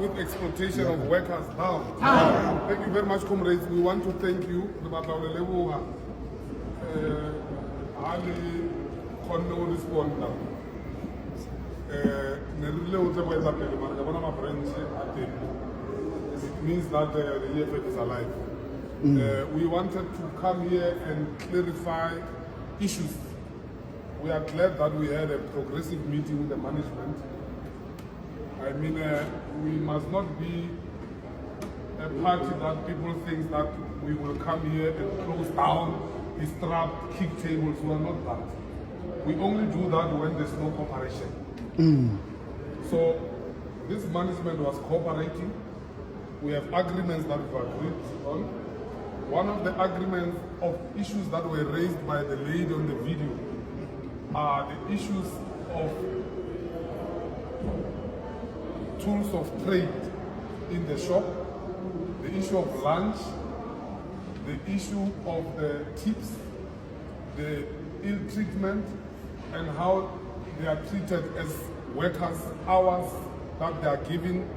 down with exploitation of workers. Down. Thank you very much, comrades. We want to thank you. Respond now. It means that the EFF is alive. We wanted to come here and clarify issues. We are glad that we had a progressive meeting with the management. I mean, we must not be a party that people think that we will come here and close down, disrupt, kick tables. We are not that. We only do that when there's no cooperation. So this management was cooperating. We have agreements that we've agreed on. One of the agreements of issues that were raised by the lady on the video are the issues of tools of trade in the shop, the issue of lunch, the issue of the tips, the ill treatment, and how they are treated as workers, hours that they are given.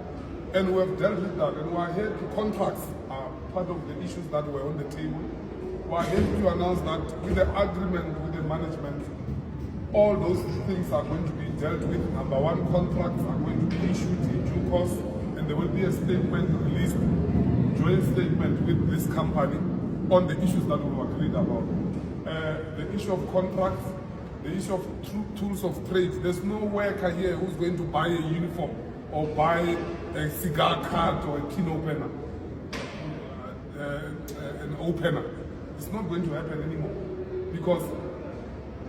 And we have dealt with that, and we are here to contracts are part of the issues that were on the table. We are here to announce that with the agreement with the management, all those things are going to be dealt with. Number one, contracts are going to be issued in due course, and there will be a statement released, joint statement with this company on the issues that we've agreed about. The issue of contracts, the issue of tools of trade. There's no worker here who's going to buy a uniform or buy a cigar card or a tin opener, an opener. It's not going to happen anymore. Because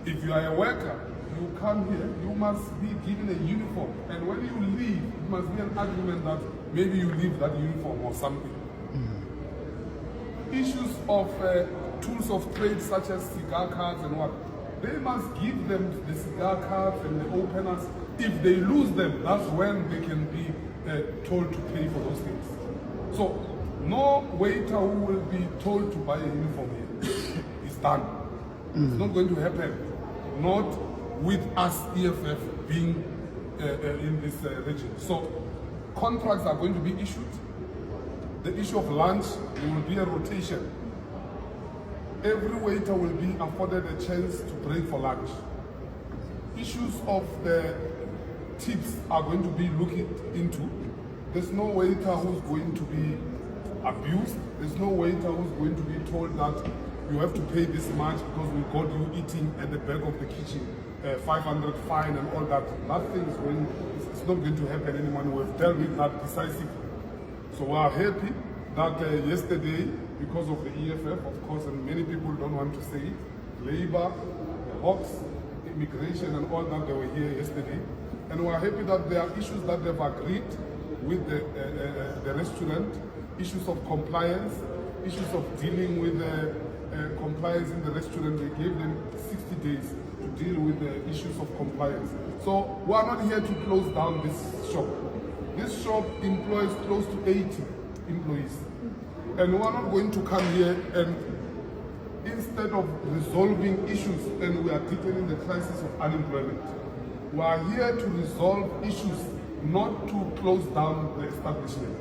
if you are a worker, you come here, you must be given a uniform. And when you leave, it must be an agreement that maybe you leave that uniform or something. Issues of tools of trade such as cigar cards and what, they must give them the cigar cards and the openers. If they lose them, that's when they can be told to pay for those things. So no waiter who will be told to buy a uniform here is done. It's not going to happen. Not with us EFF being in this region. So contracts are going to be issued. The issue of lunch, there will be a rotation. Every waiter will be afforded a chance to break for lunch. Issues of the tips are going to be looked into. There's no waiter who's going to be abused. There's no waiter who's going to be told that you have to pay this much because we got you eating at the back of the kitchen, 500 fine and all that. That thing is going, it's not going to happen anymore. We've dealt with that decisively. So we are happy that yesterday, because of the EFF, of course, and many people don't want to say it, Labour, the Hawks, immigration and all that, they were here yesterday. And we are happy that there are issues that they've agreed with the restaurant, issues of compliance, issues of dealing with compliance in the restaurant. They gave them 60 days to deal with the issues of compliance. So we are not here to close down this shop. This shop employs close to 80 employees. And we are not going to come here and instead of resolving issues, and we are deepening the crisis of unemployment. We are here to resolve issues, not to close down the establishment.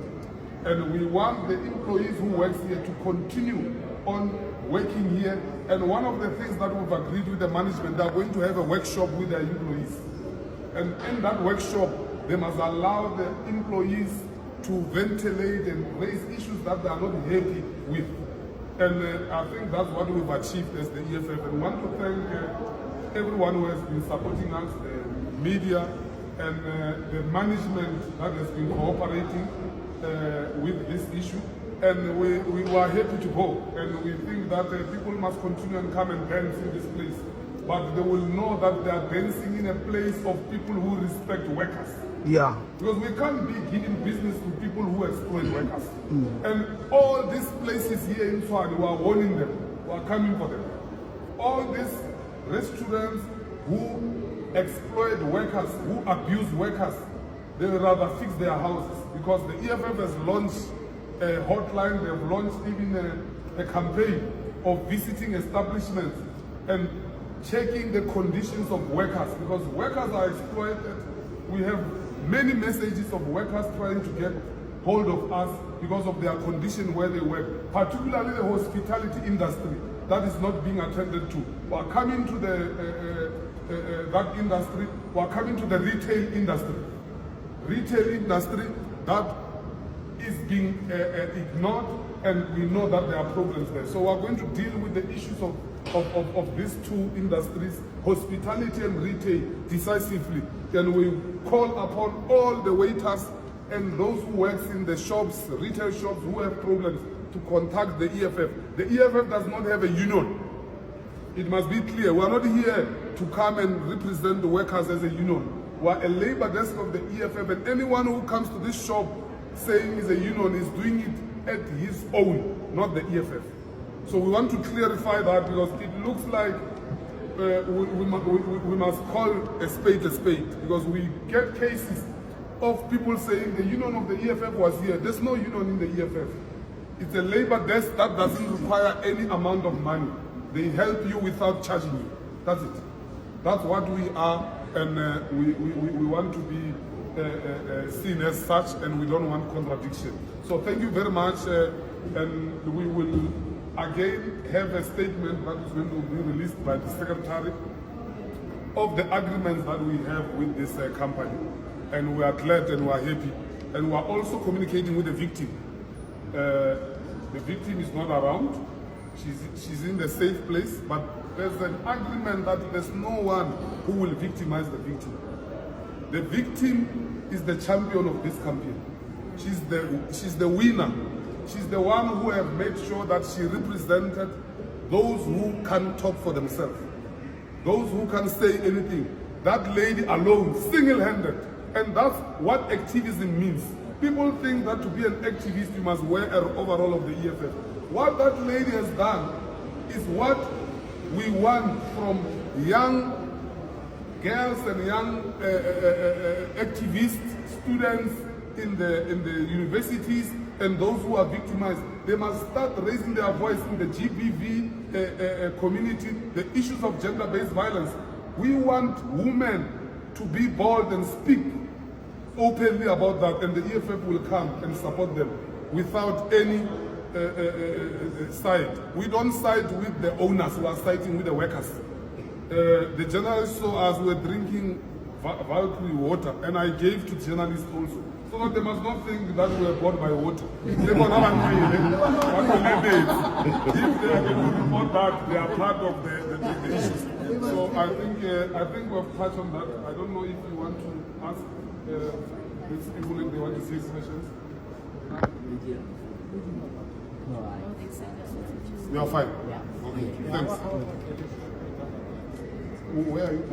And we want the employees who work here to continue on working here. And one of the things that we've agreed with the management, they are going to have a workshop with their employees. And in that workshop, they must allow the employees to ventilate and raise issues that they are not happy with. And I think that's what we've achieved as the EFF. And I want to thank everyone who has been supporting us, the media, and the management that has been cooperating with this issue. And we were happy to go. And we think that people must continue and come and dance in this place. But they will know that they are dancing in a place of people who respect workers. Yeah. Because we can't be giving business to people who exploit workers. And all these places here in Swadi, we are warning them, we are coming for them. All these restaurants who exploit workers, who abuse workers, they would rather fix their houses. Because the EFF has launched a hotline, they have launched even a campaign of visiting establishments and checking the conditions of workers. Because workers are exploited. We have many messages of workers trying to get hold of us because of their condition where they work, particularly the hospitality industry that is not being attended to. We are coming to that industry, we are coming to the retail industry. Retail industry that is being ignored, and we know that there are problems there. So we are going to deal with the issues of these two industries, hospitality and retail, decisively. And we call upon all the waiters and those who work in the shops, retail shops, who have problems, to contact the EFF. The EFF does not have a union. It must be clear. We are not here to come and represent the workers as a union. We are a labor desk of the EFF, and anyone who comes to this shop saying is a union is doing it at his own, not the EFF. So we want to clarify that, because it looks like we must call a spade, because we get cases of people saying the union of the EFF was here. There's no union in the EFF. It's a labor desk that doesn't require any amount of money. They help you without charging you. That's it. That's what we are, and we want to be seen as such, and we don't want contradiction. So thank you very much, and we will again have a statement that is going to be released by the secretary of the agreements that we have with this company. And we are glad and we are happy. And we are also communicating with the victim. The victim is not around. She's in the safe place, but there's an agreement that there's no one who will victimize the victim. The victim is the champion of this campaign. She's the winner. She's the one who have made sure that she represented those who can talk for themselves, those who can say anything. That lady alone, single-handed. And that's what activism means. People think that to be an activist, you must wear an overall of the EFF. What that lady has done is what we want from young girls and young activists, students in the universities, and those who are victimized. They must start raising their voice in the GBV community, the issues of gender-based violence. We want women to be bold and speak openly about that, and the EFF will come and support them without any side. We don't side with the owners, we are siding with the workers. The journalists saw us were drinking Valkyrie water, and I gave to journalists also. So that they must not think that we were bought by water. If they are going to report that, they are part of the issues. So I think we have touched on that. I don't know if you want to ask these people if they want to say questions. You are fine. Okay. Thanks. Where are you?